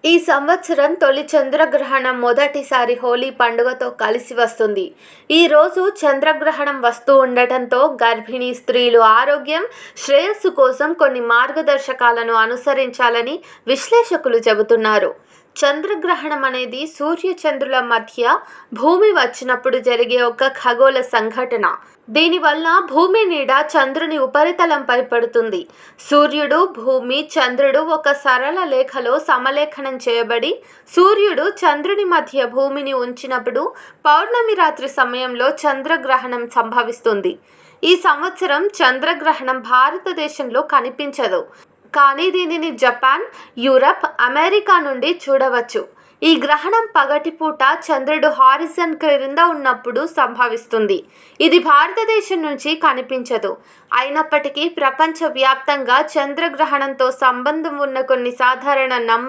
ఈ సంవత్సరం తొలి చంద్రగ్రహణం మొదటిసారి హోలీ పండుగతో కలిసి వస్తుంది. ఈరోజు చంద్రగ్రహణం వస్తూ ఉండటంతో గర్భిణీ స్త్రీలు ఆరోగ్యం, శ్రేయస్సు కోసం కొన్ని మార్గదర్శకాలను అనుసరించాలని విశ్లేషకులు చెబుతున్నారు. చంద్రగ్రహణం అనేది సూర్యచంద్రుల మధ్య భూమి వచ్చినప్పుడు జరిగే ఒక ఖగోళ సంఘటన. దీనివల్ల భూమి నీడ చంద్రుని ఉపరితలంపై పడుతుంది. సూర్యుడు, భూమి, చంద్రుడు ఒక సరళ లేఖలో సమలేఖనం చేయబడి సూర్యుడు చంద్రుని మధ్య భూమిని ఉంచినప్పుడు పౌర్ణమి రాత్రి సమయంలో చంద్రగ్రహణం సంభవిస్తుంది. ఈ సంవత్సరం చంద్రగ్రహణం భారతదేశంలో కనిపించదు, కానీ దీనిని జపాన్, యూరప్, అమెరికా నుండి చూడవచ్చు. ఈ గ్రహణం పగటిపూట చంద్రుడు హారిజన్ క్రింద ఉన్నప్పుడు సంభవిస్తుంది. ఇది భారతదేశం నుంచి కనిపించదు. అయినప్పటికీ ప్రపంచవ్యాప్తంగా చంద్రగ్రహణంతో సంబంధం ఉన్న కొన్ని సాధారణ